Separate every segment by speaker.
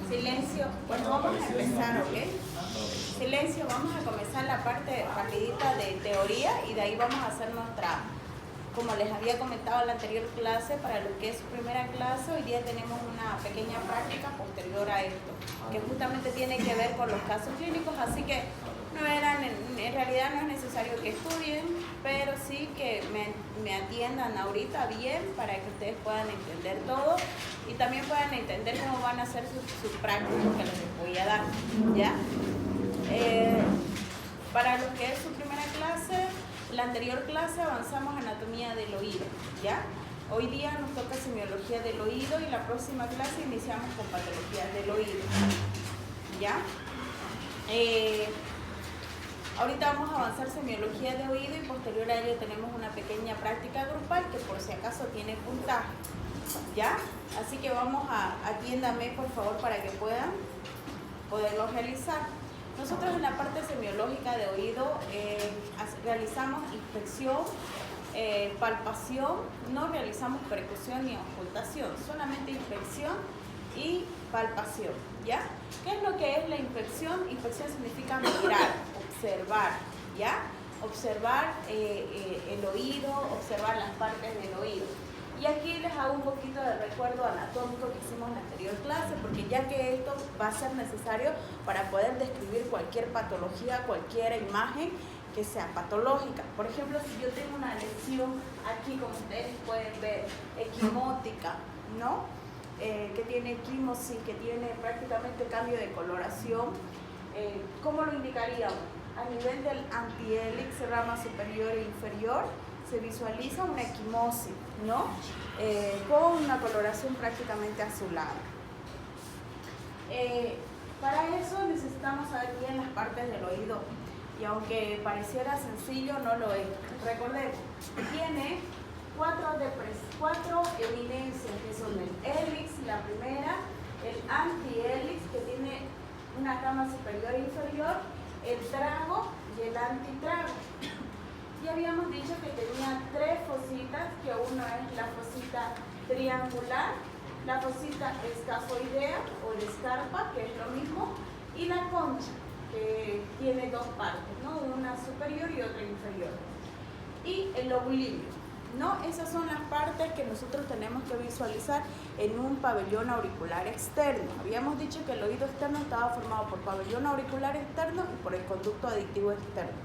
Speaker 1: Silencio. Bueno, vamos a empezar, ¿ok? Silencio, vamos a comenzar la parte rapidita de teoría y de ahí vamos a hacer nuestra, como les había comentado en la anterior clase, para lo que es su primera clase, hoy día tenemos una pequeña práctica posterior a esto, que justamente tiene que ver con los casos clínicos, así que en realidad no es necesario que estudien, pero sí que me atiendan ahorita bien para que ustedes puedan entender todo y también puedan entender cómo van a hacer sus prácticas que les voy a dar, ¿ya? Para lo que es su primera clase, la anterior clase avanzamos anatomía del oído, ¿ya? Hoy día nos toca semiología del oído y la próxima clase iniciamos con patologías del oído, ¿ya? Ahorita vamos a avanzar semiología de oído y posterior a ello tenemos una pequeña práctica grupal que por si acaso tiene puntaje, ¿ya? Así que vamos atiéndame por favor para que puedan poderlo realizar. Nosotros en la parte semiológica de oído realizamos inspección, palpación, no realizamos percusión ni auscultación, solamente inspección y palpación, ¿ya? ¿Qué es lo que es la inspección? Inspección significa mirar, observar, ¿ya? Observar el oído, observar las partes del oído. Y aquí les hago un poquito de recuerdo anatómico que hicimos en la anterior clase, porque ya que esto va a ser necesario para poder describir cualquier patología, cualquier imagen que sea patológica. Por ejemplo, si yo tengo una lesión aquí, como ustedes pueden ver, equimótica, ¿no? Que tiene equimosis, que tiene prácticamente cambio de coloración, ¿cómo lo indicaríamos? A nivel del antihélix, rama superior e inferior, se visualiza una equimosis, ¿no? Con una coloración prácticamente azulada. Para eso necesitamos saber bien las partes del oído y aunque pareciera sencillo, no lo es. Recordemos, tiene cuatro eminencias que son el hélix, la primera, el antihélix que tiene una cama superior e inferior, el trago y el antitrago. Y habíamos dicho que tenía tres fositas, que uno es la fosita triangular, la fosita escafoidea o el escarpa, que es lo mismo, y la concha, que tiene dos partes, ¿no? Una superior y otra inferior. Y el lobulilio, ¿no? Esas son las partes que nosotros tenemos que visualizar en un pabellón auricular externo. Habíamos dicho que el oído externo estaba formado por pabellón auricular externo y por el conducto aditivo externo.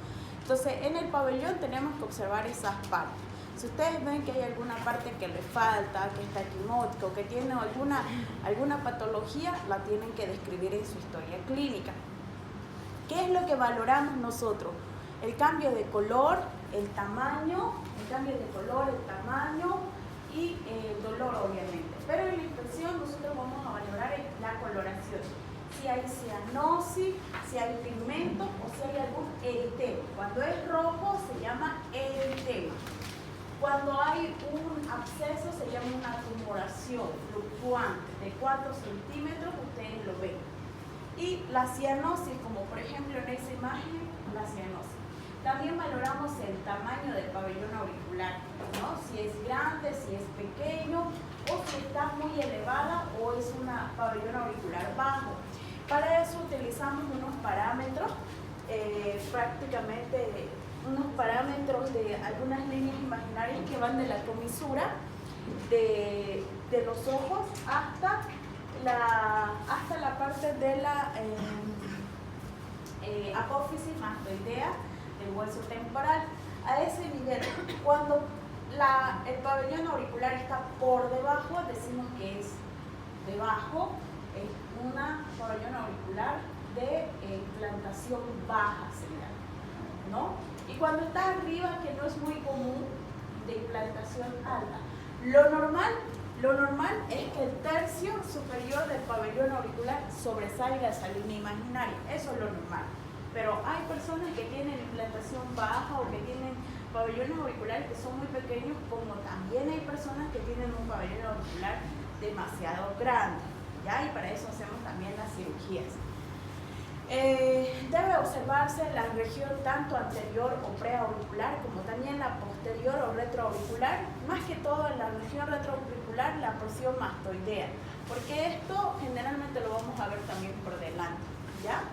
Speaker 1: Entonces, en el pabellón tenemos que observar esas partes. Si ustedes ven que hay alguna parte que le falta, que está equimótica o que tiene alguna patología, la tienen que describir en su historia clínica. ¿Qué es lo que valoramos nosotros? El cambio de color, el tamaño, y el dolor, obviamente. Pero en la inspección nosotros vamos a valorar la coloración. Si hay cianosis, si hay pigmento o si hay algún eritema. Cuando es rojo se llama eritema. Cuando hay un absceso se llama una tumoración fluctuante de 4 centímetros, ustedes lo ven. Y la cianosis, como por ejemplo en esa imagen, la cianosis. También valoramos el tamaño del pabellón auricular, ¿no? Si es grande, si es pequeño o si está muy elevada o es un pabellón auricular bajo. Para eso utilizamos unos parámetros, prácticamente unos parámetros de algunas líneas imaginarias que van de la comisura de los ojos hasta la parte de la apófisis mastoidea del hueso temporal. A ese nivel, cuando el pabellón auricular está por debajo, decimos que es debajo, es una pabellón auricular de implantación baja, sería, ¿no? Y cuando está arriba, que no es muy común, de implantación alta. Lo normal es que el tercio superior del pabellón auricular sobresalga esa línea imaginaria. Eso es lo normal. Pero hay personas que tienen implantación baja o que tienen pabellones auriculares que son muy pequeños, como también hay personas que tienen un pabellón auricular demasiado grande, ¿ya? Y para eso hacemos también las cirugías. Debe observarse la región tanto anterior o preauricular como también la posterior o retroauricular, más que todo en la región retroauricular la porción mastoidea, porque esto generalmente lo vamos a ver también por delante, ¿ya?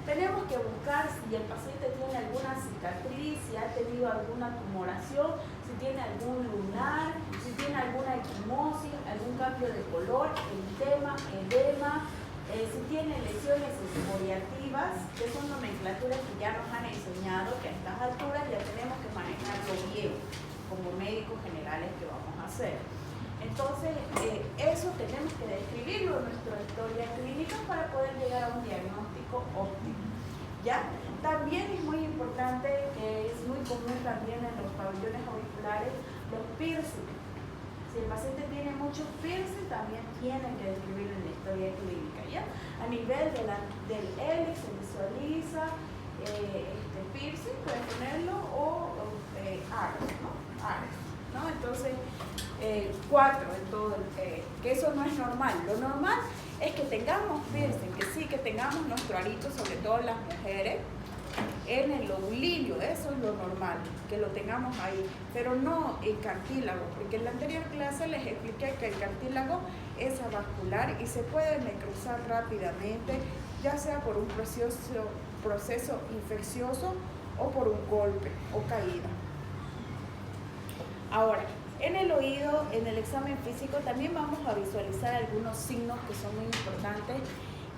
Speaker 1: Tenemos que buscar si el paciente tiene alguna cicatriz, si ha tenido alguna tumoración, si tiene algún lunar, si tiene alguna equimosis, algún cambio de color, eritema, edema, si tiene lesiones excoriativas, que son nomenclaturas que ya nos han enseñado que a estas alturas ya tenemos que manejarlo bien, como médicos generales que vamos a hacer. Entonces, eso tenemos que describirlo en nuestra historia clínica para poder llegar a un diagnóstico óptimo, ¿ya? También es muy importante, que es muy común también en los pabellones auriculares, los piercing. Si el paciente tiene muchos piercing, también tiene que describirlo en la historia clínica, ¿ya? A nivel del hélix se visualiza piercing, pueden ponerlo, o ares, ¿no? Ares, ¿no? Entonces, 4 en todo, que eso no es normal. Lo normal es que tengamos piercing, que sí, que tengamos nuestro arito, sobre todo las mujeres, en el lobulillo, eso es lo normal, que lo tengamos ahí, pero no el cartílago, porque en la anterior clase les expliqué que el cartílago es avascular y se puede necrosar rápidamente, ya sea por un proceso infeccioso o por un golpe o caída. Ahora, en el oído, en el examen físico, también vamos a visualizar algunos signos que son muy importantes,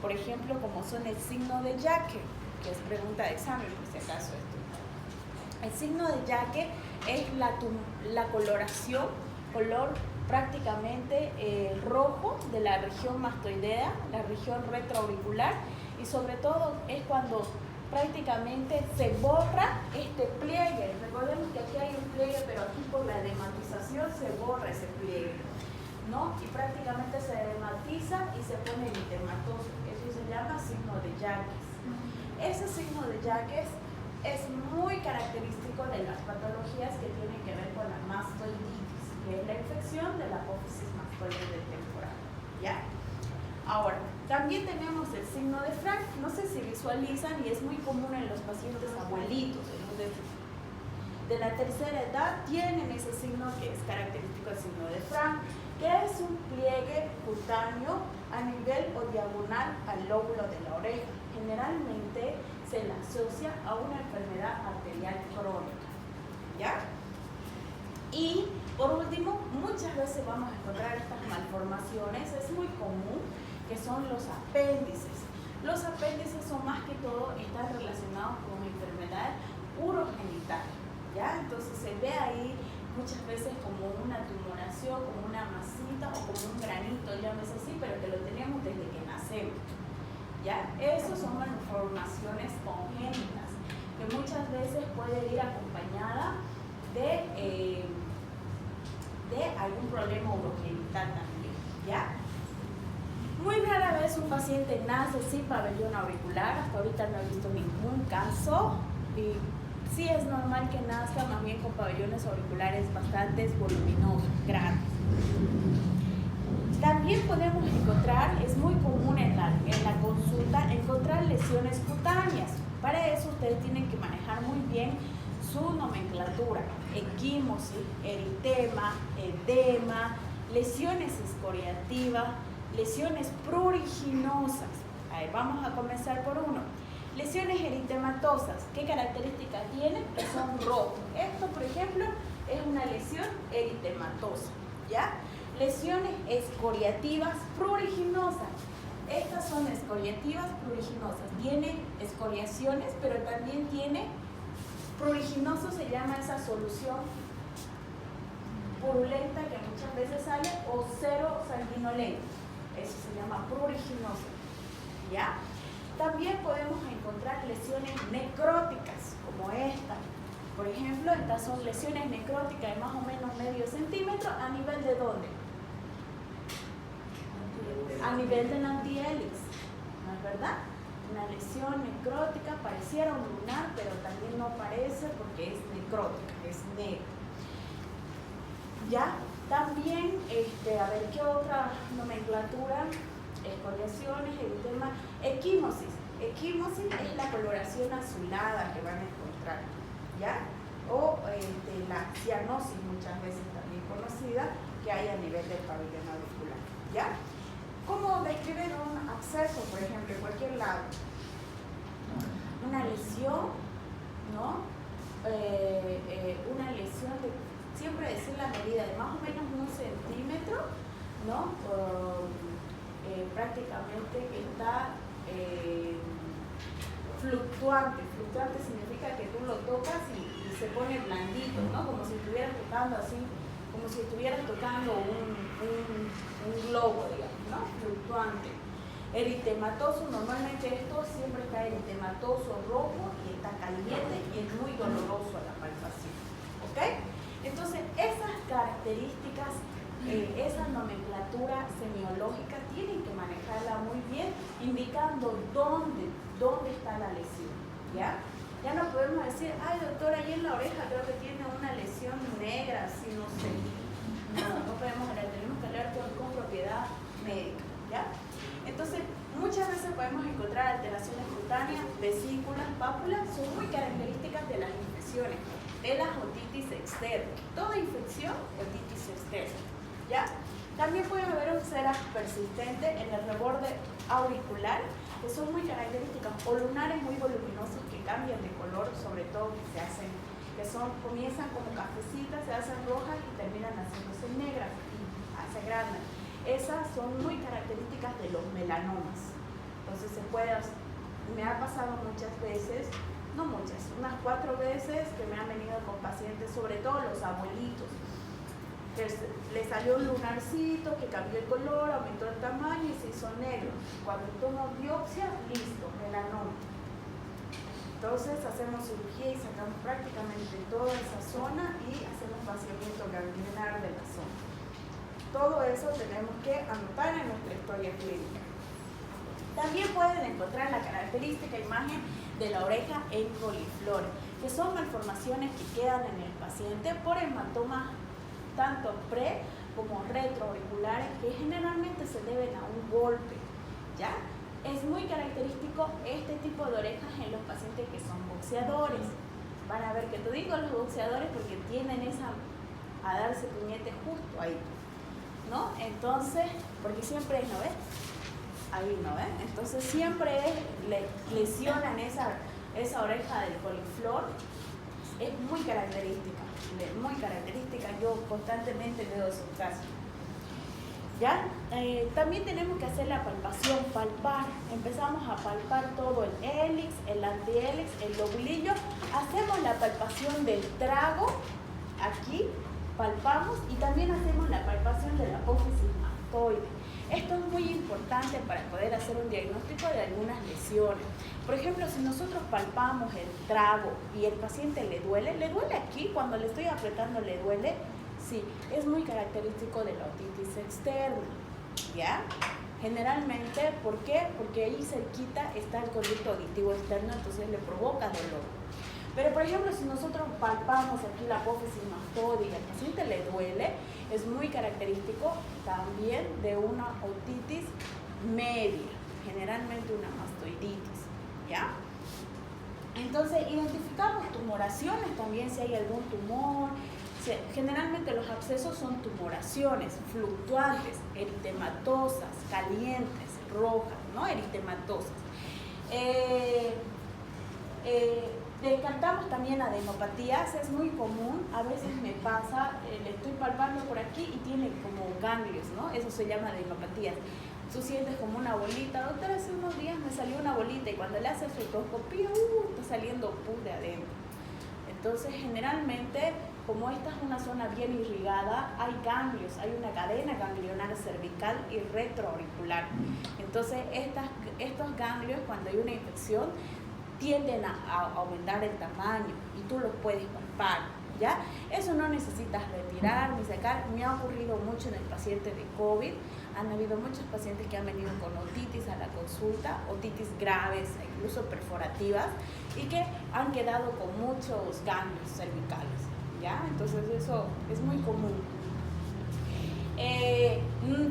Speaker 1: por ejemplo, como son el signo de Jacquet, que es pregunta de examen, por si acaso esto. El signo de Jacquet es la coloración, color prácticamente rojo de la región mastoidea, la región retroauricular, y sobre todo es cuando prácticamente se borra este pliegue. Recordemos que aquí hay un pliegue, pero aquí por la edematización se borra ese pliegue, ¿no? Y prácticamente se edematiza y se pone eritematoso. Eso se llama signo de Jacquet. Ese signo de Jacquet es muy característico de las patologías que tienen que ver con la mastoiditis, que es la infección de la apófisis mastoide temporal, ¿ya? Ahora, también tenemos el signo de Frank. No sé si visualizan, y es muy común en los pacientes abuelitos, de la tercera edad, tienen ese signo que es característico del signo de Frank, que es un pliegue cutáneo a nivel o diagonal al lóbulo de la oreja. Generalmente se le asocia a una enfermedad arterial crónica, ¿ya? Y por último, muchas veces vamos a encontrar estas malformaciones, es muy común, que son los apéndices. Los apéndices son más que todo, están relacionados con enfermedades urogenitales, ¿ya? Entonces se ve ahí muchas veces como una tumoración, como una masita o como un granito, llámese así, pero que lo tenemos desde que nacemos, ¿ya? Esos son malformaciones congénitas, que muchas veces puede ir acompañada de algún problema urogenital también, ¿ya? Muy rara vez un paciente nace sin pabellón auricular, hasta ahorita no he visto ningún caso, y sí es normal que nazca más bien con pabellones auriculares bastante voluminosos, grandes. También podemos encontrar, es muy común en la consulta, encontrar lesiones cutáneas. Para eso ustedes tienen que manejar muy bien su nomenclatura: equimosis, eritema, edema, lesiones excoriativas, lesiones pruriginosas. A ver, vamos a comenzar por uno. Lesiones eritematosas, ¿qué características tienen? Que son rojos. Esto, por ejemplo, es una lesión eritematosa, ¿ya? Lesiones excoriativas pruriginosas. Estas son excoriativas pruriginosas. Tiene excoriaciones, pero también tiene pruriginoso, se llama esa solución purulenta que muchas veces sale, o cero sanguinolento. Eso se llama pruriginoso, ¿ya? También podemos encontrar lesiones necróticas, como esta. Por ejemplo, estas son lesiones necróticas de más o menos medio centímetro. ¿A nivel de dónde? A nivel del antihélix, ¿no es verdad? Una lesión necrótica, pareciera un lunar, pero también no parece porque es necrótica, es negra. ¿Ya? También, a ver, ¿qué otra nomenclatura? Escoriaciones, eritema, equimosis. Equimosis es la coloración azulada que van a encontrar, ¿ya? O la cianosis, muchas veces también conocida, que hay a nivel del pabellón auricular, ¿ya? ¿Cómo describir un absceso, por ejemplo, en cualquier lado? Una lesión, ¿no? Una lesión de, siempre decir la medida de más o menos 1 centímetro, ¿no? Prácticamente está fluctuante. Fluctuante significa que tú lo tocas y se pone blandito, ¿no? Como si estuvieras tocando así, como si estuvieras tocando un globo, digamos, ¿no? Fluctuante. Eritematoso, normalmente esto siempre está eritematoso rojo y está caliente y es muy doloroso a la palpación, ¿ok? Entonces, esas características, esa nomenclatura semiológica tienen que manejarla muy bien, indicando dónde está la lesión, ¿ya? Ya no podemos decir, ay doctora, ahí en la oreja creo que tiene una lesión negra, así no sé. No podemos hablar, tenemos que hablar con propiedad médica, ¿ya? Entonces, muchas veces podemos encontrar alteraciones cutáneas, vesículas, pápulas, son muy características de las infecciones, de las otitis externa. Toda infección, otitis externa, ¿ya? También pueden haber úlceras persistentes en el reborde auricular, que son muy características, o lunares muy voluminosos que cambian de color, sobre todo comienzan como cafecitas, se hacen rojas y terminan haciéndose negras y se agrandan. Esas son muy características de los melanomas. Entonces me ha pasado muchas veces, no muchas, unas 4 veces que me han venido con pacientes, sobre todo los abuelitos, que le salió un lunarcito, que cambió el color, aumentó el tamaño y se hizo negro. Cuando tomo biopsia, listo, melanoma. Entonces hacemos cirugía y sacamos prácticamente toda esa zona y hacemos vaciamiento ganglionar de la zona. Todo eso tenemos que anotar en nuestra historia clínica. También pueden encontrar la característica imagen de la oreja en coliflor, que son malformaciones que quedan en el paciente por hematomas tanto pre como retroauriculares, que generalmente se deben a un golpe, ¿ya? Es muy característico este tipo de orejas en los pacientes que son boxeadores. Van a ver que te digo los boxeadores porque tienen a darse puñete justo ahí, ¿no? Entonces, porque siempre es, ¿no ves? Ahí, ¿no ves? Entonces siempre lesionan esa oreja del coliflor. Es muy característica, yo constantemente veo esos casos. ¿Ya? También tenemos que hacer la palpación, palpar. Empezamos a palpar todo el hélix, el antihélix, el lobulillo. Hacemos la palpación del trago, aquí, palpamos, y también hacemos la palpación de la apófisis mastoide. Esto es muy importante para poder hacer un diagnóstico de algunas lesiones. Por ejemplo, si nosotros palpamos el trago y el paciente le duele aquí, cuando le estoy apretando le duele, sí, es muy característico de la otitis externa, ¿ya? Generalmente, ¿por qué? Porque ahí cerquita está el conducto auditivo externo, entonces le provoca dolor. Pero, por ejemplo, si nosotros palpamos aquí la apófisis mastoide y al paciente le duele, es muy característico también de una otitis media, generalmente una mastoiditis, ¿ya? Entonces, identificamos tumoraciones también, si hay algún tumor. Generalmente los abscesos son tumoraciones fluctuantes, eritematosas, calientes, rojas, ¿no? Eritematosas. Descartamos también adenopatías, es muy común, a veces me pasa, le estoy palpando por aquí y tiene como ganglios, ¿no? Eso se llama adenopatías. Tú sientes como una bolita, doctora, hace unos días me salió una bolita y cuando le haces fotoscopía, está saliendo pus de adentro. Entonces, generalmente, como esta es una zona bien irrigada, hay ganglios, hay una cadena ganglionar cervical y retroauricular. Entonces, estos ganglios, cuando hay una infección, tienden a aumentar el tamaño y tú los puedes palpar, ¿ya? Eso no necesitas retirar ni sacar. Me ha ocurrido mucho en el paciente de COVID. Han habido muchos pacientes que han venido con otitis a la consulta, otitis graves, incluso perforativas, y que han quedado con muchos ganglios cervicales, ¿ya? Entonces eso es muy común.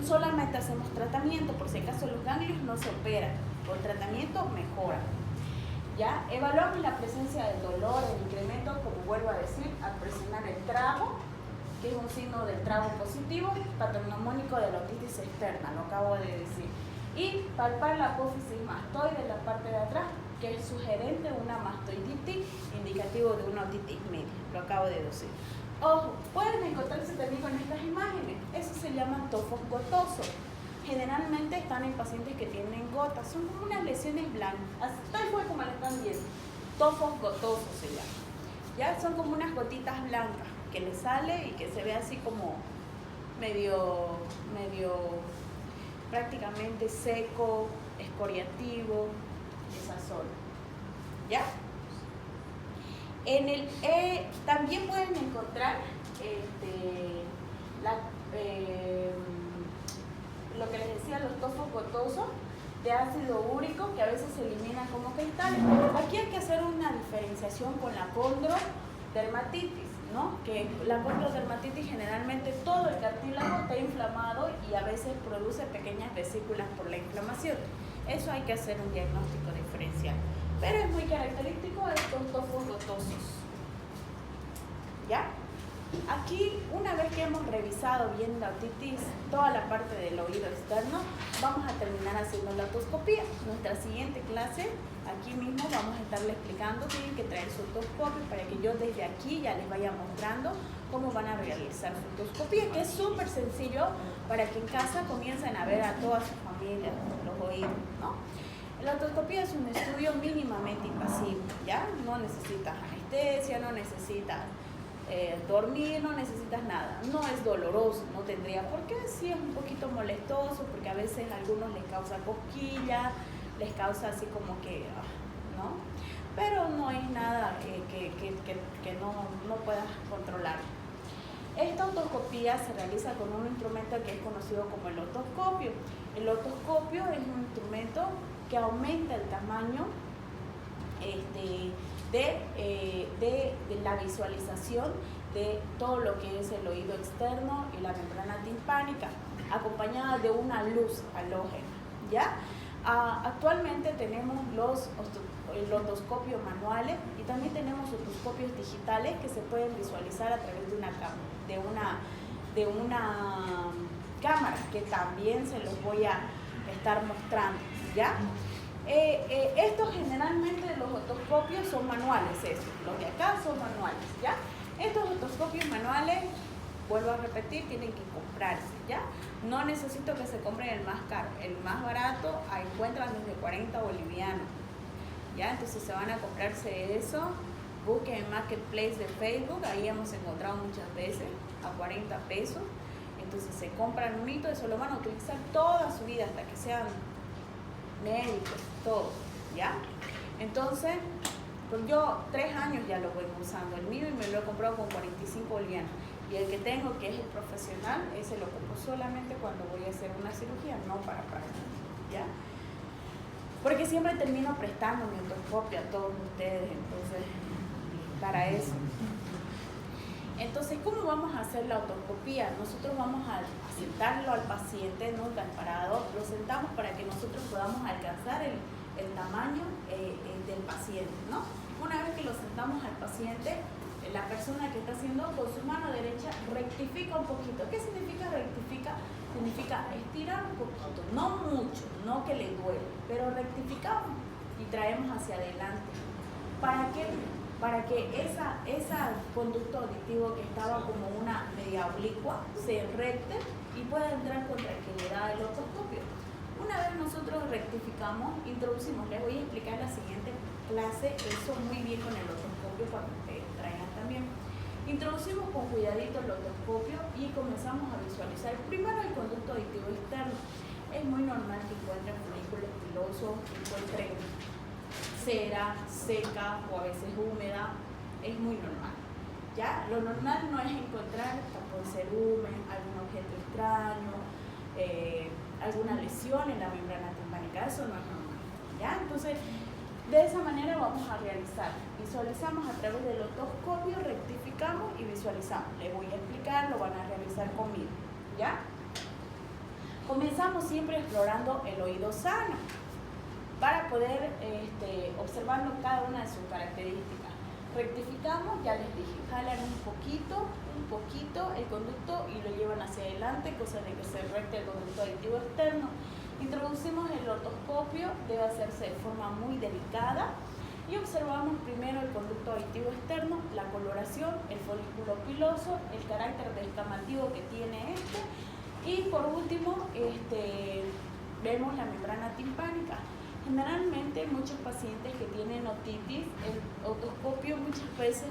Speaker 1: Solamente hacemos tratamiento, por si acaso los ganglios no se operan. Con tratamiento mejora. ¿Ya? Evaluamos la presencia del dolor, el incremento, como vuelvo a decir, al presionar el trago, que es un signo del trago positivo, patognomónico de la otitis externa, lo acabo de decir. Y palpar la apófisis mastoide en la parte de atrás, que es sugerente de una mastoiditis, indicativo de una otitis media, lo acabo de decir. Ojo, pueden encontrarse también con estas imágenes, eso se llama tofos gotosos. Generalmente están en pacientes que tienen gotas, son como unas lesiones blancas, tal cual como la están viendo, tofos gotosos se llama. ¿Ya? Son como unas gotitas blancas que le sale y que se ve así como medio prácticamente seco, escoriativo, esa zona. ¿Ya? También pueden encontrar lo que les decía, los tofos gotosos de ácido úrico que a veces se eliminan como cristales. Aquí hay que hacer una diferenciación con la condrodermatitis, ¿no? Que la condrodermatitis generalmente todo el cartílago está inflamado y a veces produce pequeñas vesículas por la inflamación. Eso hay que hacer un diagnóstico diferencial. Pero es muy característico de estos tofos gotosos. ¿Ya? Aquí, una vez que hemos revisado bien la otitis, toda la parte del oído externo, vamos a terminar haciendo la otoscopía. Nuestra siguiente clase, aquí mismo vamos a estarle explicando, tienen que traer su otoscopio para que yo desde aquí ya les vaya mostrando cómo van a realizar su otoscopía, que es súper sencillo para que en casa comiencen a ver a toda su familia los oídos, ¿no? La otoscopía es un estudio mínimamente invasivo, ¿ya? No necesitas anestesia, no necesitas dormir, no necesitas nada. No es doloroso, no tendría por qué. Sí es un poquito molestoso porque a veces a algunos les causa cosquilla, les causa así como que, ¿no? Pero no es nada que no puedas controlar. Esta otoscopía se realiza con un instrumento que es conocido como el otoscopio. El otoscopio es un instrumento que aumenta el tamaño de la visualización de todo lo que es el oído externo y la membrana timpánica, acompañada de una luz halógena, ¿ya? Actualmente tenemos los otoscopios manuales y también tenemos otoscopios digitales que se pueden visualizar a través de una cámara que también se los voy a estar mostrando, ¿ya? Estos generalmente los otoscopios son manuales, los de acá son manuales, ¿ya? Estos otoscopios manuales, vuelvo a repetir, tienen que comprarse, ¿ya? No necesito que se compren el más caro, el más barato encuentran desde 40 bolivianos, ¿ya? Entonces se van a comprarse eso, busquen en Marketplace de Facebook, ahí hemos encontrado muchas veces a 40 pesos, entonces se compran un hito, eso lo van a utilizar toda su vida hasta que sean médicos, todo, ¿ya? Entonces, pues yo 3 años ya lo voy usando el mío y me lo he comprado con 45 bolivianos. Y el que tengo, que es el profesional, ese lo compro solamente cuando voy a hacer una cirugía, no para práctica, ¿ya? Porque siempre termino prestando mi otoscopio a todos ustedes, entonces, para eso. Entonces, ¿cómo vamos a hacer la otoscopía? Nosotros vamos a sentarlo al paciente, nunca parado, lo sentamos para que nosotros podamos alcanzar el tamaño del paciente, ¿no? Una vez que lo sentamos al paciente, la persona que está haciendo con su mano derecha rectifica un poquito. ¿Qué significa rectifica? Significa estirar un poquito, no mucho, no que le duele, pero rectificamos y traemos hacia adelante. ¿Para qué? Para que ese conducto auditivo que estaba como una media oblicua se recte y pueda entrar con tranquilidad el otoscopio. Una vez nosotros rectificamos, introducimos, les voy a explicar la siguiente clase, eso muy bien con el otoscopio cuando ustedes traigan también. Introducimos con cuidadito el otoscopio y comenzamos a visualizar primero el conducto auditivo externo. Es muy normal que encuentren folículos pilosos, que encuentren cera, seca o a veces húmeda, es muy normal, ¿ya? Lo normal no es encontrar tapón cerumen, algún objeto extraño, alguna lesión en la membrana timpánica, eso no es normal, ¿ya? Entonces, de esa manera vamos a realizar, visualizamos a través del otoscopio, rectificamos y visualizamos. Les voy a explicar, lo van a realizar conmigo, ¿ya? Comenzamos siempre explorando el oído sano. para poder observando cada una de sus características. Rectificamos, ya les dije, jalan un poquito el conducto y lo llevan hacia adelante, cosa de que se recte el conducto auditivo externo. Introducimos el otoscopio, debe hacerse de forma muy delicada y observamos primero el conducto auditivo externo, la coloración, el folículo piloso, el carácter descamativo que tiene y por último vemos la membrana timpánica. Generalmente muchos pacientes que tienen otitis, el otoscopio muchas veces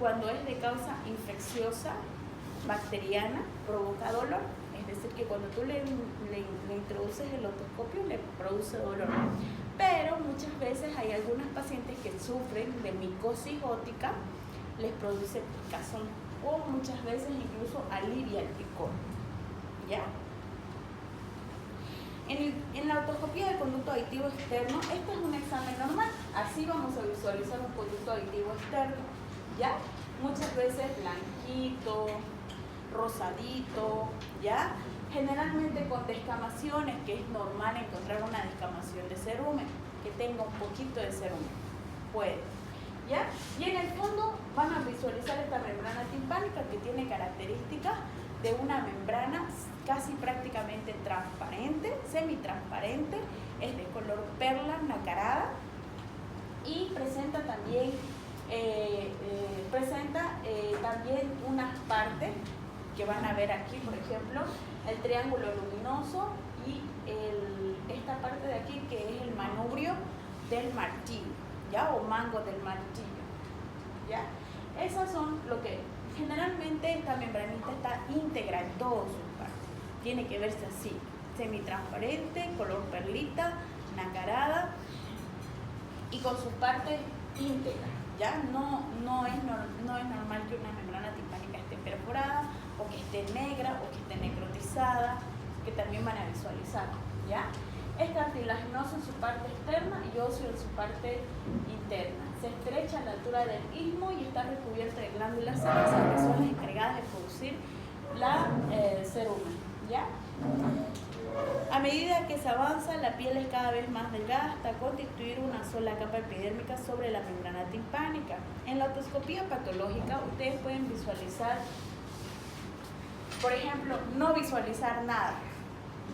Speaker 1: cuando es de causa infecciosa, bacteriana, provoca dolor. Es decir, que cuando tú le introduces el otoscopio le produce dolor. Pero muchas veces hay algunos pacientes que sufren de micosis ótica, les produce picazón o muchas veces incluso alivia el picor. ¿Ya? En la otoscopía del conducto auditivo externo, este es un examen normal. Así vamos a visualizar un conducto auditivo externo. ¿Ya? Muchas veces blanquito, rosadito, ¿ya? Generalmente con descamaciones, que es normal encontrar una descamación de cerumen, que tenga un poquito de cerumen. Puede. ¿Ya? Y en el fondo van a visualizar esta membrana timpánica que tiene características de una membrana casi prácticamente transparente, semitransparente, es de color perla nacarada y presenta también unas partes que van a ver aquí, por ejemplo, el triángulo luminoso y esta parte de aquí que es el manubrio del martillo, ¿ya? O mango del martillo, ¿ya? Esas son lo que generalmente esta membranita está íntegra en todas sus partes. Tiene que verse así, semitransparente, color perlita, nacarada y con sus partes íntegras. ¿Ya? No es normal que una membrana timpánica esté perforada o que esté negra o que esté necrotizada, que también van a visualizar. ¿Ya? Es cartilaginoso en su parte externa y óseo en su parte interna. Se estrecha a la altura del istmo y está recubierta de glándulas sebáceas que son las encargadas de producir la cerumen. ¿Ya? A medida que se avanza, la piel es cada vez más delgada hasta constituir una sola capa epidérmica sobre la membrana timpánica. En la otoscopía patológica, ustedes pueden visualizar, por ejemplo, no visualizar nada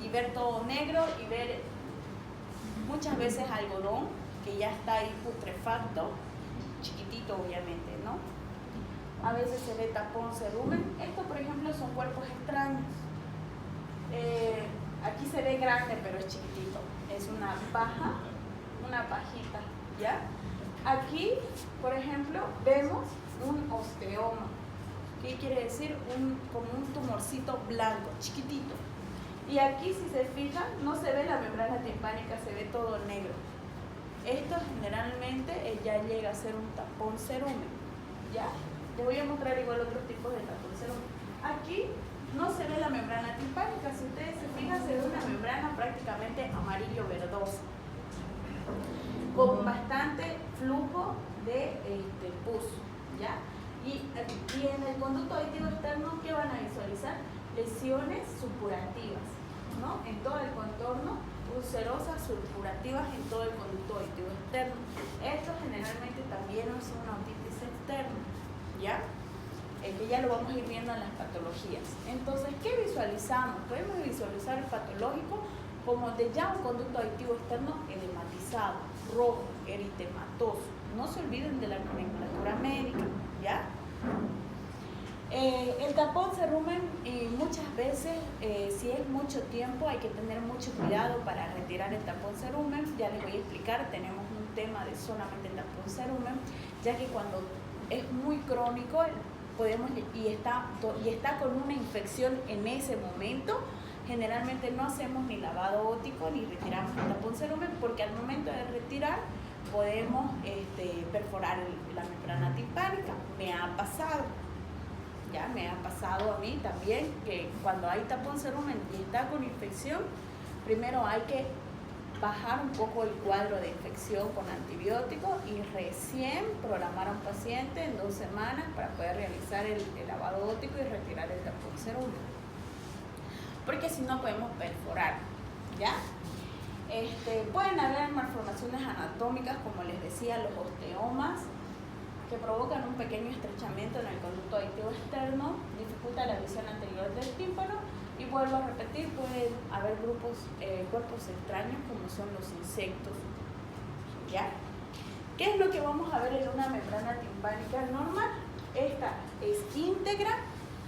Speaker 1: y ver todo negro y ver muchas veces algodón que ya está ahí putrefacto, chiquitito obviamente, ¿no? A veces se ve tapón, cerumen. Esto, por ejemplo, son cuerpos extraños. Aquí se ve grande, pero es chiquitito. Es una paja, una pajita, ¿ya? Aquí, por ejemplo, vemos un osteoma. ¿Qué quiere decir? Como un tumorcito blanco, chiquitito. Y aquí, si se fijan, no se ve la membrana timpánica, se ve todo negro. Esto generalmente ya llega a ser un tapón cerumen, ¿ya? Les voy a mostrar igual otros tipos de tapón cerumen. Aquí no se ve la membrana timpánica, si ustedes se fijan se ve una membrana prácticamente amarillo verdosa con bastante flujo de pus, ¿ya? Y en el conducto auditivo externo, ¿qué van a visualizar? Lesiones supurativas, ¿no? En todo el contorno, ulcerosas supurativas en todo el conducto auditivo externo. Esto generalmente también es una otitis externa, ¿ya? Que ya lo vamos a ir viendo en las patologías. Entonces, ¿qué visualizamos? Podemos visualizar el patológico como de ya un conducto auditivo externo edematizado, rojo, eritematoso. No se olviden de la nomenclatura médica, ¿ya? El tapón cerumen muchas veces, si es mucho tiempo, hay que tener mucho cuidado para retirar el tapón cerumen. Ya les voy a explicar, tenemos un tema de solamente el tapón cerumen, ya que cuando es muy crónico, y está con una infección en ese momento, generalmente no hacemos ni lavado óptico ni retiramos el tapón cerumen, porque al momento de retirar podemos perforar la membrana timpánica. Me ha pasado a mí también, que cuando hay tapón cerumen y está con infección, primero hay que bajar un poco el cuadro de infección con antibióticos y recién programar a un paciente en 2 semanas para poder realizar el lavado óptico y retirar el tapón cerumen, porque si no podemos perforar, ¿ya? Pueden haber malformaciones anatómicas, como les decía, los osteomas, que provocan un pequeño estrechamiento en el conducto auditivo externo, dificulta la visión anterior del tímpano y vuelvo a repetir, pueden haber cuerpos extraños como son los insectos. ¿Ya? ¿Qué es lo que vamos a ver en una membrana timpánica normal? Esta es íntegra,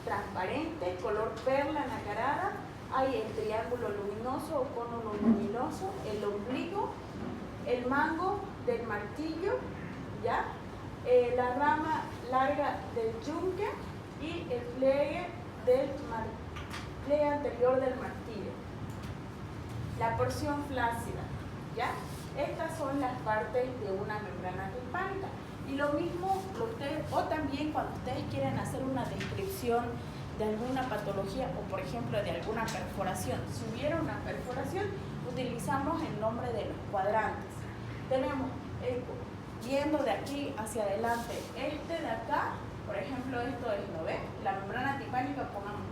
Speaker 1: transparente, color perla nacarada, hay el triángulo luminoso o cono luminoso, el ombligo, el mango del martillo, ¿ya? La rama larga del yunque y el pliegue anterior del martillo. La porción flácida, ¿ya? Estas son las partes de una membrana timpánica. Y lo mismo, o también cuando ustedes quieren hacer una descripción de alguna patología o por ejemplo de alguna perforación. Si hubiera una perforación, utilizamos el nombre de los cuadrantes. Tenemos, viendo de aquí hacia adelante, de acá, por ejemplo, esto es, ¿lo ven? La membrana timpánica, pongamos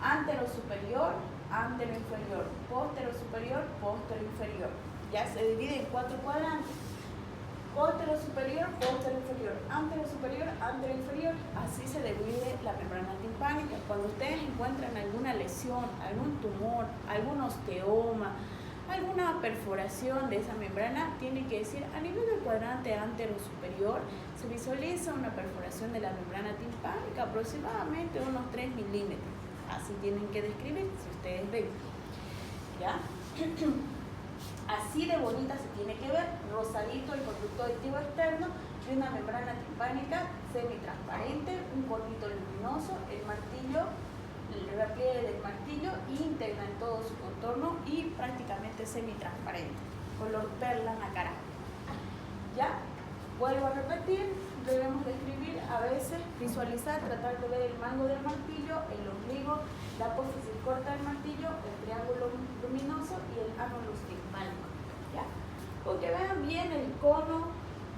Speaker 1: antero superior, antero inferior, póstero superior, póstero inferior. Ya se divide en 4 cuadrantes. Póstero superior, póstero inferior, antero superior, antero inferior. Así se divide la membrana timpánica. Cuando ustedes encuentran alguna lesión, algún tumor, algún osteoma, alguna perforación de esa membrana, tiene que decir a nivel del cuadrante antero superior se visualiza una perforación de la membrana timpánica aproximadamente unos 3 milímetros. Así tienen que describir, si ustedes ven. ¿Ya? Así de bonita se tiene que ver, rosadito el conducto auditivo externo de una membrana timpánica semitransparente, un conito luminoso, el martillo, el repliegue del martillo íntegra en todo su contorno y prácticamente semitransparente, color perla nacarada. ¿Ya? Vuelvo a repetir, debemos describir, a veces visualizar, tratar de ver el mango del martillo, el ombligo, la apófisis corta del martillo, el triángulo luminoso y el ánulus timpánico. ¿Ya? Con que vean bien el cono,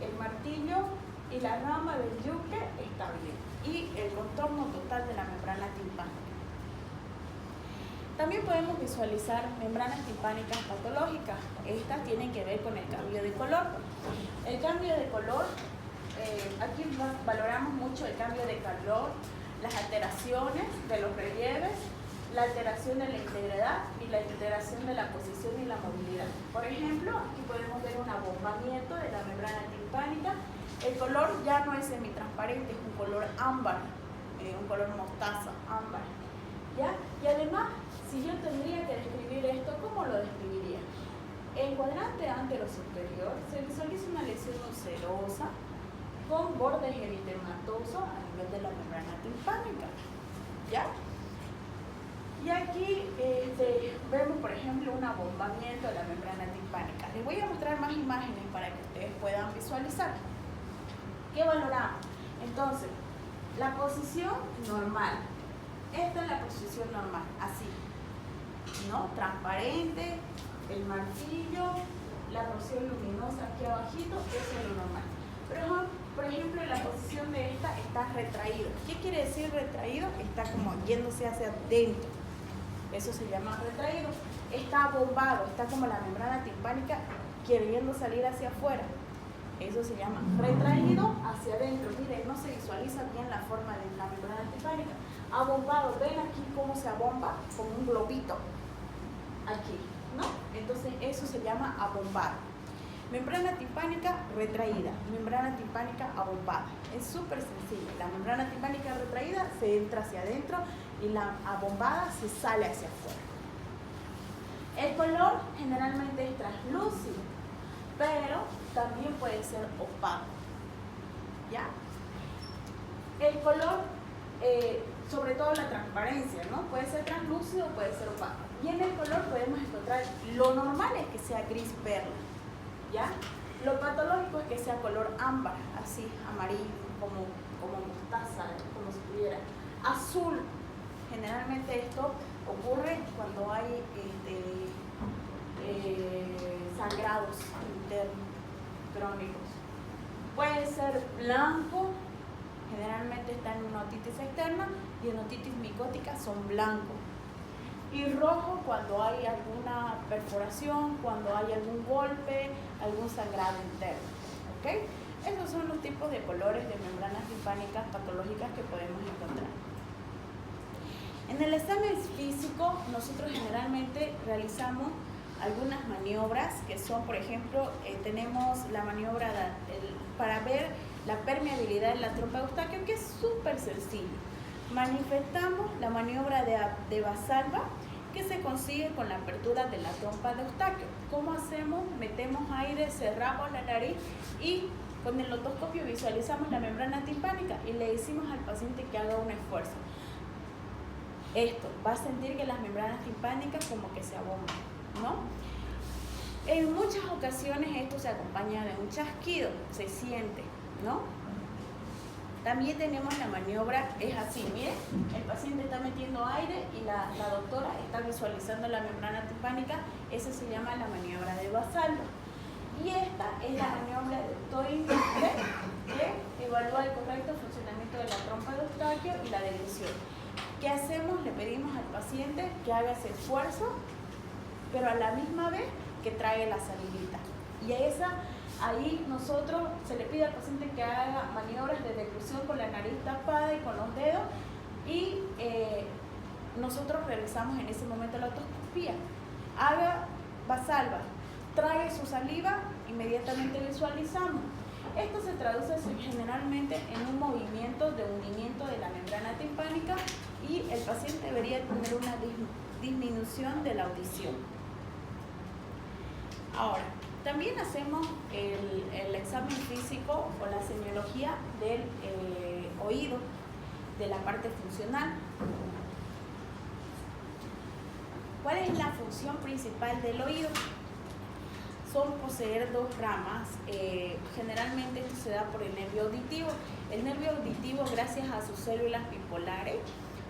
Speaker 1: el martillo y la rama del yunque está bien. Y el contorno total de la membrana timpánica. También podemos visualizar membranas timpánicas patológicas. Estas tienen que ver con el cambio de color. El cambio de color, aquí valoramos mucho el cambio de color, las alteraciones de los relieves, la alteración de la integridad y la alteración de la posición y la movilidad. Por ejemplo, aquí podemos ver un abombamiento de la membrana timpánica. El color ya no es semitransparente, es un color ámbar, un color mostaza, ámbar. ¿Ya? Y además, si yo tendría que describir esto, ¿cómo lo describiría? En cuadrante antero superior se visualiza una lesión ulcerosa con bordes eritematosos a nivel de la membrana timpánica. ¿Ya? Y aquí vemos, por ejemplo, un abombamiento de la membrana timpánica. Les voy a mostrar más imágenes para que ustedes puedan visualizar. ¿Qué valoramos? Entonces, la posición normal. Esta es la posición normal, así, ¿no? Transparente, el martillo, la porción luminosa aquí abajito, eso es lo normal. Pero, por ejemplo, la posición de esta está retraído. ¿Qué quiere decir retraído? Está como yéndose hacia adentro. Eso se llama retraído. Está abombado, está como la membrana timpánica queriendo salir hacia afuera. Eso se llama retraído hacia adentro. Miren, no se visualiza bien la forma de la membrana timpánica. Abombado, ven aquí cómo se abomba, como un globito. Aquí, ¿no? Entonces eso se llama abombado. Membrana timpánica retraída, membrana timpánica abombada. Es súper sencillo. La membrana timpánica retraída se entra hacia adentro y la abombada se sale hacia afuera. El color generalmente es translúcido, pero también puede ser opaco. ¿Ya? El color, sobre todo la transparencia, ¿no? Puede ser translúcido, puede ser opaco. Y en el color podemos encontrar, lo normal es que sea gris perla, ¿ya? Lo patológico es que sea color ámbar, así, amarillo, como mostaza, como si tuviera azul. Generalmente esto ocurre cuando hay sangrados internos crónicos. Puede ser blanco, generalmente está en una otitis externa y en otitis micótica son blancos. Y rojo cuando hay alguna perforación, cuando hay algún golpe, algún sangrado interno. ¿Okay? Esos son los tipos de colores de membranas timpánicas patológicas que podemos encontrar. En el examen físico, nosotros generalmente realizamos algunas maniobras que son, por ejemplo, tenemos la maniobra para ver la permeabilidad de la trompa de Eustaquio, que es súper sencillo. Manifestamos la maniobra de Valsalva, que se consigue con la apertura de la trompa de Eustaquio. ¿Cómo hacemos? Metemos aire, cerramos la nariz y con el otoscopio visualizamos la membrana timpánica y le decimos al paciente que haga un esfuerzo. Esto va a sentir que las membranas timpánicas como que se abomban, ¿no? En muchas ocasiones esto se acompaña de un chasquido, se siente, ¿no? También tenemos la maniobra, es así, miren, el paciente está metiendo aire y la doctora está visualizando la membrana timpánica, eso se llama la maniobra de Valsalva. Y esta es la maniobra de Torin, que evalúa el correcto funcionamiento de la trompa de Eustaquio y la deglución. ¿Qué hacemos? Le pedimos al paciente que haga ese esfuerzo, pero a la misma vez que trague la salivita. Y ahí nosotros se le pide al paciente que haga maniobras de deglución con la nariz tapada y con los dedos y nosotros realizamos en ese momento la otoscopía. Haga Valsalva, trague su saliva, inmediatamente visualizamos. Esto se traduce generalmente en un movimiento de hundimiento de la membrana timpánica y el paciente debería tener una disminución de la audición. Ahora, también hacemos el examen físico o la semiología del oído, de la parte funcional. ¿Cuál es la función principal del oído? Son poseer dos ramas. Generalmente esto se da por el nervio auditivo. El nervio auditivo, gracias a sus células bipolares,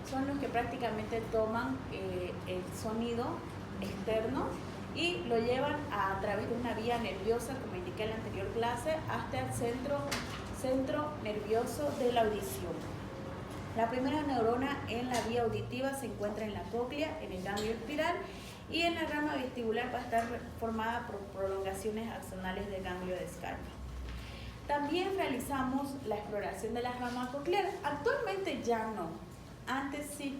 Speaker 1: son los que prácticamente toman el sonido externo y lo llevan a través de una vía nerviosa, como indiqué en la anterior clase, hasta el centro nervioso de la audición. La primera neurona en la vía auditiva se encuentra en la cóclea, en el ganglio espiral, y en la rama vestibular va a estar formada por prolongaciones axonales del ganglio de Scarpa. También realizamos la exploración de la rama coclear. Actualmente ya no, antes sí,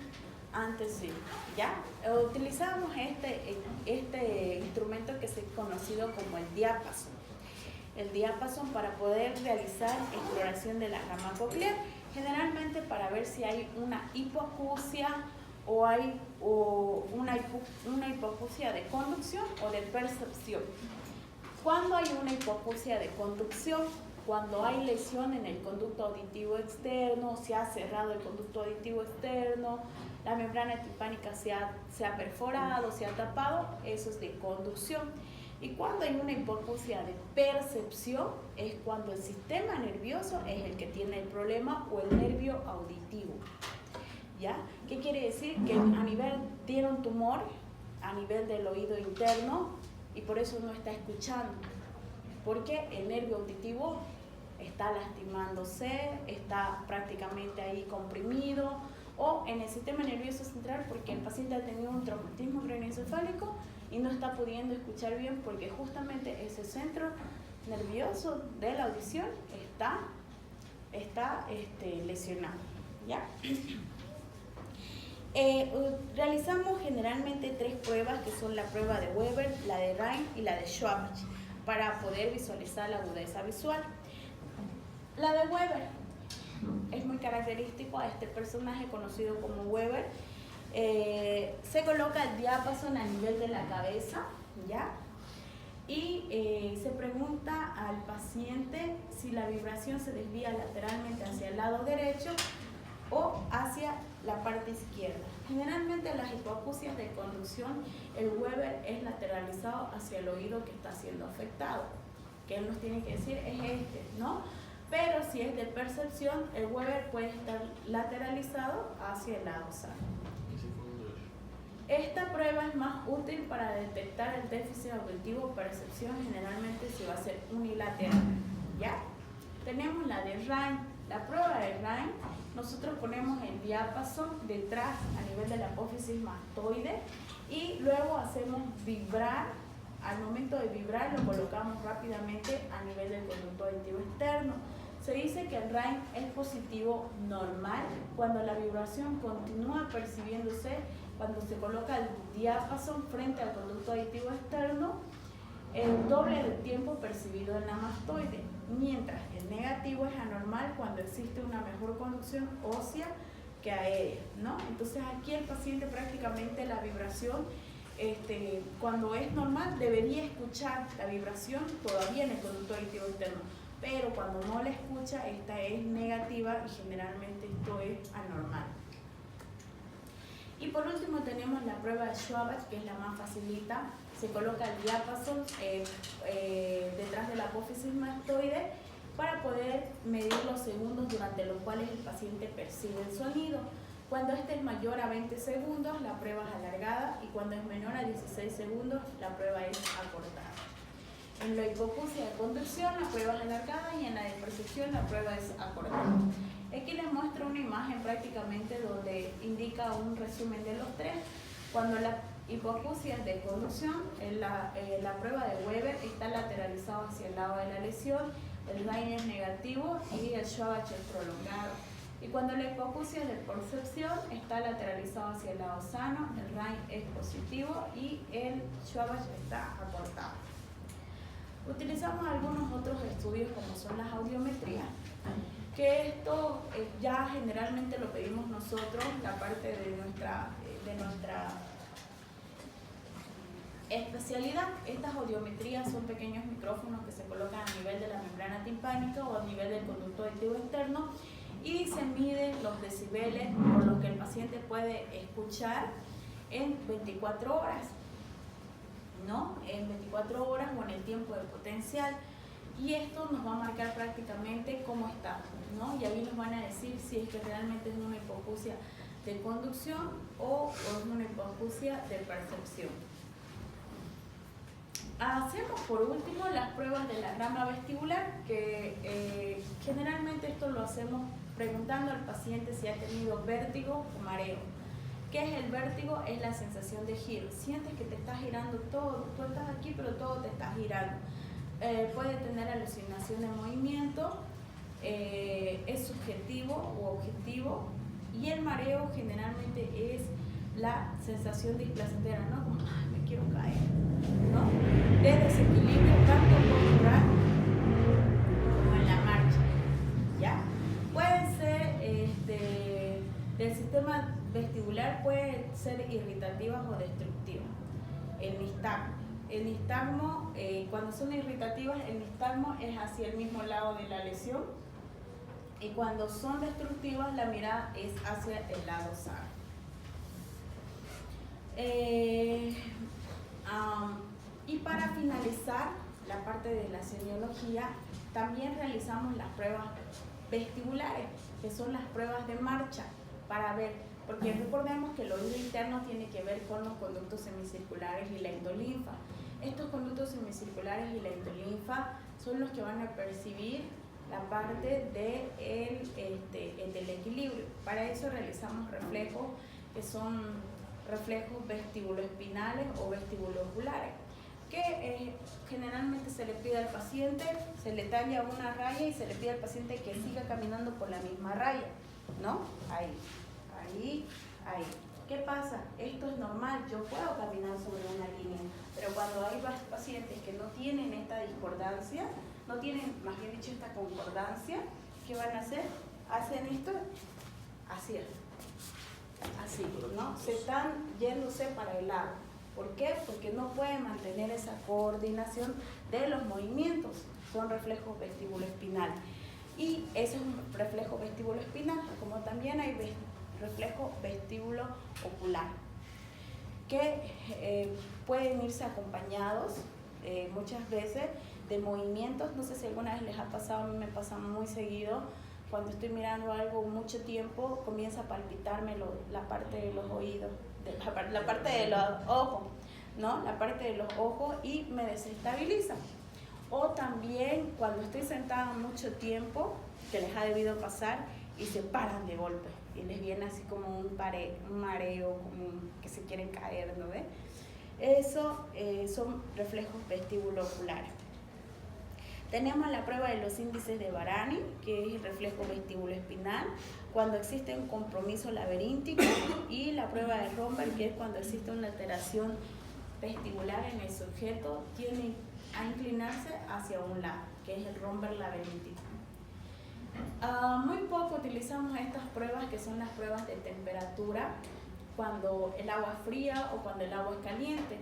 Speaker 1: ¿ya? Utilizamos este instrumento que es conocido como el diápason. El diápason para poder realizar exploración de la rama coclear, generalmente para ver si hay una hipoacusia o hay una hipoacusia de conducción o de percepción. Cuando hay una hipoacusia de conducción, cuando hay lesión en el conducto auditivo externo, se ha cerrado el conducto auditivo externo, la membrana timpánica se ha perforado, se ha tapado, eso es de conducción. Y cuando hay una hipoacusia de percepción, es cuando el sistema nervioso es el que tiene el problema o el nervio auditivo. ¿Ya? ¿Qué quiere decir? Que a nivel, tiene un tumor a nivel del oído interno y por eso no está escuchando. Porque el nervio auditivo está lastimándose, está prácticamente ahí comprimido, o en el sistema nervioso central porque el paciente ha tenido un traumatismo craneoencefálico y no está pudiendo escuchar bien porque justamente ese centro nervioso de la audición está lesionado, ¿ya? Realizamos generalmente 3 pruebas que son la prueba de Weber, la de Rhine y la de Schwabach para poder visualizar la agudeza visual. La de Weber es muy característico a este personaje conocido como Weber. Se coloca el diápason a nivel de la cabeza, ¿ya? Y se pregunta al paciente si la vibración se desvía lateralmente hacia el lado derecho o hacia la parte izquierda. Generalmente en las hipoacusias de conducción, el Weber es lateralizado hacia el oído que está siendo afectado. Que él nos tiene que decir es este, ¿no? Pero si es de percepción, el Weber puede estar lateralizado hacia el lado sano. Esta prueba es más útil para detectar el déficit auditivo percepción, generalmente si va a ser unilateral, ¿ya? Tenemos la de Rhine. La prueba de RAIN, nosotros ponemos el diápaso detrás a nivel de la apófisis mastoide y luego hacemos vibrar. Al momento de vibrar lo colocamos rápidamente a nivel del conducto auditivo externo. Se dice que el RAIN es positivo normal cuando la vibración continúa percibiéndose cuando se coloca el diápaso frente al conducto auditivo externo el doble del tiempo percibido en la mastoide, mientras el negativo es anormal cuando existe una mejor conducción ósea que aérea, ¿no? Entonces aquí el paciente prácticamente la vibración, cuando es normal debería escuchar la vibración todavía en el conducto auditivo externo, pero cuando no la escucha esta es negativa y generalmente esto es anormal. Y por último tenemos la prueba de Schwabach, que es la más facilita. Se coloca el diápaso detrás de la apófisis mastoide para poder medir los segundos durante los cuales el paciente percibe el sonido. Cuando este es mayor a 20 segundos, la prueba es alargada, y cuando es menor a 16 segundos, la prueba es acortada. En la hipoacusia de conducción, la prueba es alargada, y en la de percepción, la prueba es acortada. Aquí les muestro una imagen prácticamente donde indica un resumen de los tres. Cuando la hipoacusia de conducción, la prueba de Weber está lateralizado hacia el lado de la lesión, el RAIN es negativo y el Schwabach es prolongado. Y cuando la hipoacusia de percepción está lateralizado hacia el lado sano, el RAIN es positivo y el Schwabach está acortado. Utilizamos algunos otros estudios como son las audiometrías, que esto ya generalmente lo pedimos nosotros, la parte de nuestra especialidad. Estas audiometrías son pequeños micrófonos que se colocan a nivel de la membrana timpánica o a nivel del conducto auditivo externo y se miden los decibeles por lo que el paciente puede escuchar en 24 horas, ¿no? En 24 horas o en el tiempo de potencial. Y esto nos va a marcar prácticamente cómo está, ¿no? Y ahí nos van a decir si es que realmente es una hipoacusia de conducción o es una hipoacusia de percepción. Hacemos por último las pruebas de la rama vestibular, que generalmente esto lo hacemos preguntando al paciente si ha tenido vértigo o mareo. ¿Qué es el vértigo? Es la sensación de giro. Sientes que te está girando todo, tú estás aquí pero todo te está girando. Puede tener alucinación de movimiento, es subjetivo o objetivo, y el mareo generalmente es la sensación displacentera, ¿no? Como, ay, me quiero caer, ¿no? De desequilibrio tanto postural como en la marcha, ¿ya? Pueden ser, del sistema vestibular pueden ser irritativas o destructivas. El nistagmo, cuando son irritativas, el nistagmo es hacia el mismo lado de la lesión, y cuando son destructivas, la mirada es hacia el lado sano. Y para finalizar la parte de la semiología, también realizamos las pruebas vestibulares, que son las pruebas de marcha, para ver, porque recordemos que el oído interno tiene que ver con los conductos semicirculares y la endolinfa. Estos conductos semicirculares y la endolinfa son los que van a percibir la parte del equilibrio. Para eso realizamos reflejos que son reflejos vestibuloespinales o vestibuloculares, que generalmente se le pide al paciente, se le talla una raya y se le pide al paciente que siga caminando por la misma raya, ¿no? Ahí. ¿Qué pasa? Esto es normal, yo puedo caminar sobre una línea, pero cuando hay pacientes que no tienen esta discordancia, no tienen, más bien dicho, esta concordancia, ¿qué van a hacer? Hacen esto así, ¿no? Se están yéndose para el lado. ¿Por qué? Porque no pueden mantener esa coordinación de los movimientos. Son reflejos vestibuloespinales. Y ese es un reflejo vestibuloespinal, como también hay reflejo vestíbulo ocular, que pueden irse acompañados muchas veces de movimientos. No sé si alguna vez les ha pasado, a mí me pasa muy seguido. Cuando estoy mirando algo mucho tiempo, comienza a palpitarme la parte de los oídos, la parte de los ojos, ¿no? La parte de los ojos, y me desestabiliza. O también cuando estoy sentada mucho tiempo, que les ha debido pasar y se paran de golpe y les viene así como un mareo, como que se quieren caer, ¿no ve? Eso son reflejos vestibulo-oculares. Tenemos la prueba de los índices de Varani, que es el reflejo vestíbulo-espinal, cuando existe un compromiso laberíntico, y la prueba de Romberg, que es cuando existe una alteración vestibular en el sujeto, tiene a inclinarse hacia un lado, que es el Romberg laberíntico. Muy poco utilizamos estas pruebas, que son las pruebas de temperatura, cuando el agua es fría o cuando el agua es caliente.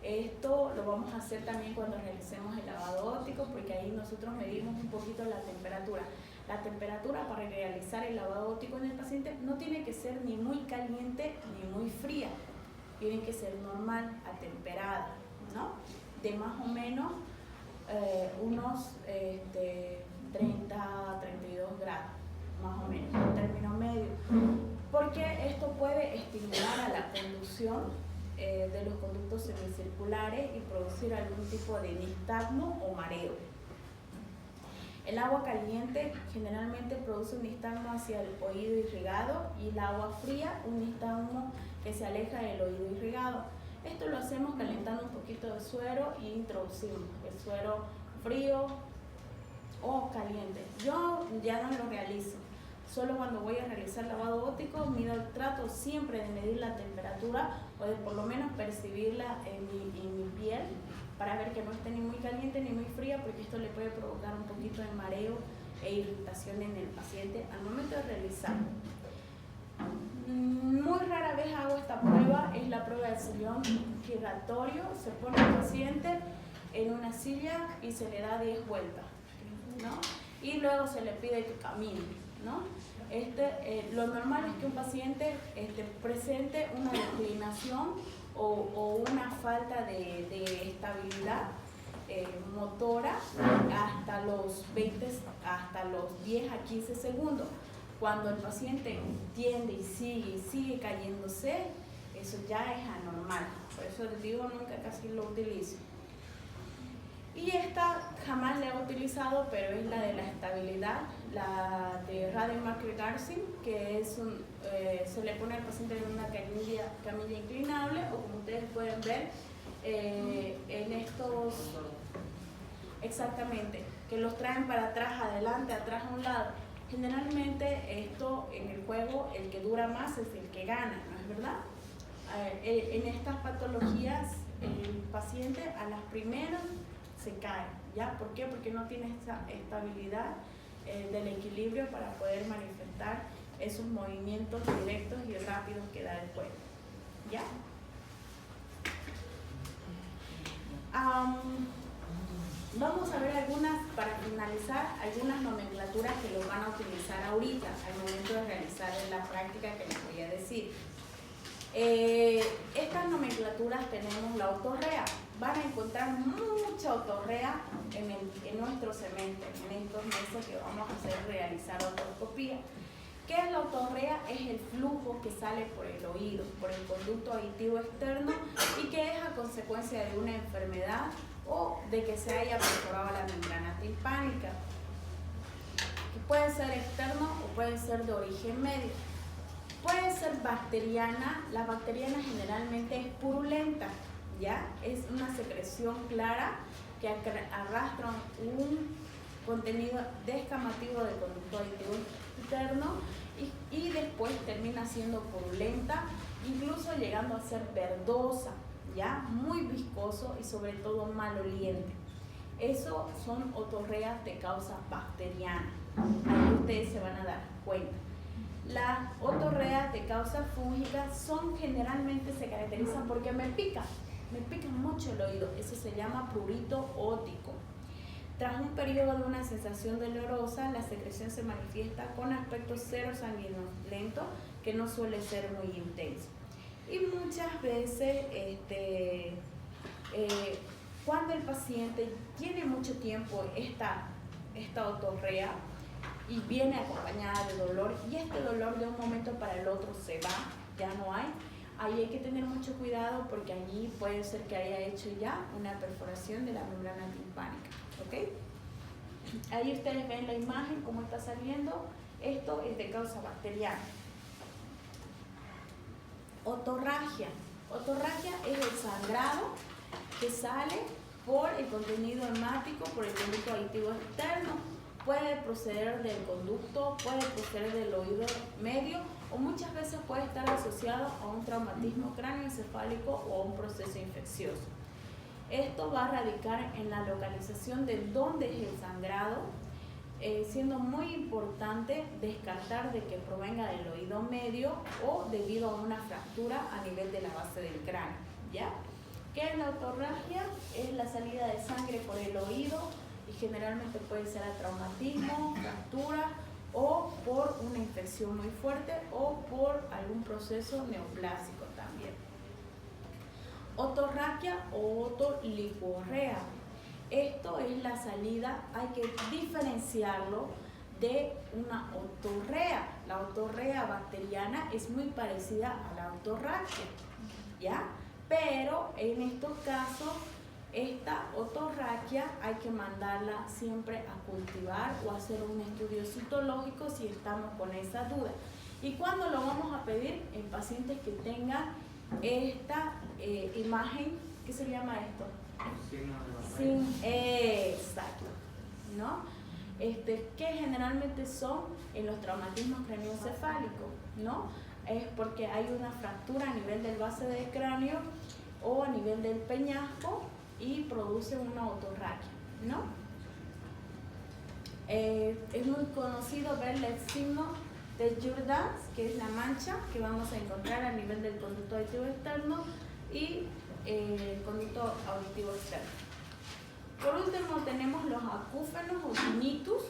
Speaker 1: Esto lo vamos a hacer también cuando realicemos el lavado óptico, porque ahí nosotros medimos un poquito la temperatura. La temperatura para realizar el lavado óptico en el paciente no tiene que ser ni muy caliente ni muy fría, tiene que ser normal, atemperada, ¿no? De más o menos unos 30 a 32 grados, más o menos, en término medio, porque esto puede estimular a la conducción de los conductos semicirculares y producir algún tipo de nistagmo o mareo. El agua caliente generalmente produce un nistagmo hacia el oído irrigado, y el agua fría un nistagmo que se aleja del oído irrigado. Esto lo hacemos calentando un poquito de suero y introducimos el suero frío o caliente. Yo ya no lo realizo. Solo cuando voy a realizar lavado óptico, trato siempre de medir la temperatura o de por lo menos percibirla en mi piel, para ver que no esté ni muy caliente ni muy fría, porque esto le puede provocar un poquito de mareo e irritación en el paciente al momento de realizar. Muy rara vez hago esta prueba, es la prueba del sillón giratorio. Se pone el paciente en una silla y se le da 10 vueltas, ¿no? Y luego se le pide que camine, ¿no? Lo normal es que un paciente presente una declinación o una falta de estabilidad motora hasta los 10 a 15 segundos. Cuando el paciente tiende y sigue cayéndose, eso ya es anormal. Por eso les digo, nunca casi lo utilizo. Y esta jamás la he utilizado, pero es la de la estabilidad, la de Rademacher-Garcia, que es se le pone al paciente en una camilla inclinable, o como ustedes pueden ver en estos, exactamente, que los traen para atrás, adelante, atrás a un lado. Generalmente esto en el juego, el que dura más es el que gana, ¿no es verdad? En estas patologías el paciente a las primeras se cae, ¿ya? ¿Por qué? Porque no tiene esa estabilidad del equilibrio para poder manifestar esos movimientos directos y rápidos que da el cuerpo, ¿ya? Vamos a ver para finalizar, algunas nomenclaturas que los van a utilizar ahorita al momento de realizar la práctica que les voy a decir. Estas nomenclaturas tenemos la otorrea. Van a encontrar mucha otorrea en nuestro semestre, en estos meses que vamos a realizar otoscopía. ¿Qué es la otorrea? Es el flujo que sale por el oído, por el conducto auditivo externo, y que es a consecuencia de una enfermedad o de que se haya perforado la membrana timpánica. Puede ser externo o puede ser de origen medio. Puede ser bacteriana. La bacteriana generalmente es purulenta, ¿ya? Es una secreción clara que arrastra un contenido descamativo del conducto auditivo interno y después termina siendo purulenta, incluso llegando a ser verdosa, ¿ya? Muy viscoso y sobre todo maloliente. Eso son otorreas de causa bacteriana. Ahí ustedes se van a dar cuenta. Las otorreas de causa fúngica generalmente se caracterizan porque me pica mucho el oído. Eso se llama prurito óptico. Tras un periodo de una sensación dolorosa, la secreción se manifiesta con aspecto serosanguinolento, que no suele ser muy intenso. Y muchas veces, cuando el paciente tiene mucho tiempo esta otorrea y viene acompañada de dolor, y este dolor de un momento para el otro se va, ya no hay, ahí hay que tener mucho cuidado, porque allí puede ser que haya hecho ya una perforación de la membrana timpánica, ¿ok? Ahí ustedes ven la imagen, cómo está saliendo. Esto es de causa bacteriana. Otorragia. Otorragia es el sangrado que sale por el contenido hemático, por el conducto auditivo externo. Puede proceder del conducto, puede proceder del oído medio o muchas veces puede estar asociado a un traumatismo cráneoencefálico o a un proceso infeccioso. Esto va a radicar en la localización de dónde es el sangrado, siendo muy importante descartar de que provenga del oído medio o debido a una fractura a nivel de la base del cráneo, ¿ya? ¿Qué es la otorragia? Es la salida de sangre por el oído y generalmente puede ser a traumatismo, fractura o por una infección muy fuerte o por algún proceso neoplásico también. Otorragia o otoliporrea. Esto es la salida, hay que diferenciarlo de una otorrea. La otorrea bacteriana es muy parecida a la otorragia, ¿ya? Pero en estos casos, esta otorragia hay que mandarla siempre a cultivar o hacer un estudio citológico si estamos con esa duda. ¿Y cuándo lo vamos a pedir? En pacientes que tengan esta imagen, ¿qué se llama esto? Exacto, ¿no? Que generalmente son en los traumatismos craneoencefálicos, ¿no? Es porque hay una fractura a nivel del base del cráneo o a nivel del peñasco y produce una otorragia, ¿no? Es muy conocido ver el signo de Jourdain, que es la mancha que vamos a encontrar a nivel del conducto auditivo externo y el conducto auditivo externo. Por último tenemos los acúfenos o tinnitus,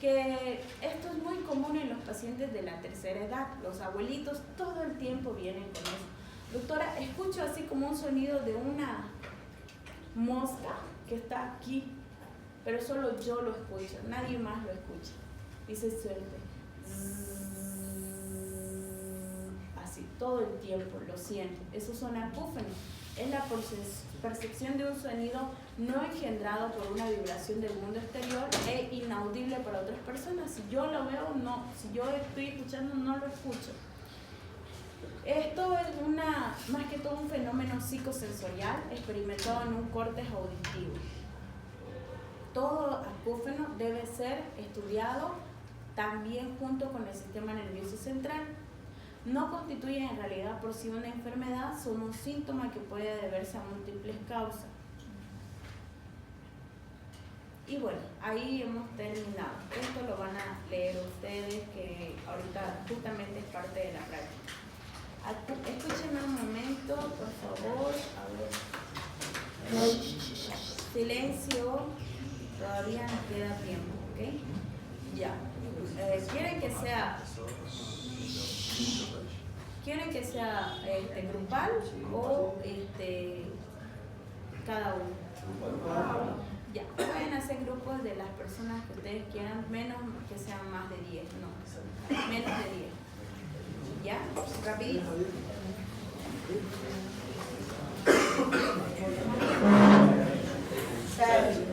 Speaker 1: que esto es muy común en los pacientes de la tercera edad. Los abuelitos todo el tiempo vienen con eso. Doctora, escucho así como un sonido de una mosca que está aquí, pero solo yo lo escucho, nadie más lo escucha. Y se suelta. Así, todo el tiempo, lo siento. Esos son acúfenos. Es la percepción de un sonido no engendrado por una vibración del mundo exterior e inaudible para otras personas. Si yo lo veo, no. Si yo estoy escuchando, no lo escucho. Esto es más que todo un fenómeno psicosensorial experimentado en un córtex auditivo. Todo acúfeno debe ser estudiado también junto con el sistema nervioso central. No constituyen en realidad por sí una enfermedad, son un síntoma que puede deberse a múltiples causas. Y bueno, ahí hemos terminado. Esto lo van a leer ustedes, que ahorita justamente es parte de la práctica. Escúchenme un momento, por favor. A ver. Silencio. Todavía nos queda tiempo, ¿ok? Ya. ¿Quieren que sea grupal o cada uno? Ya. Pueden hacer grupos de las personas que ustedes quieran, menos que sean más de 10, no. Menos de 10. ¿Ya? Rapidito. Sergio.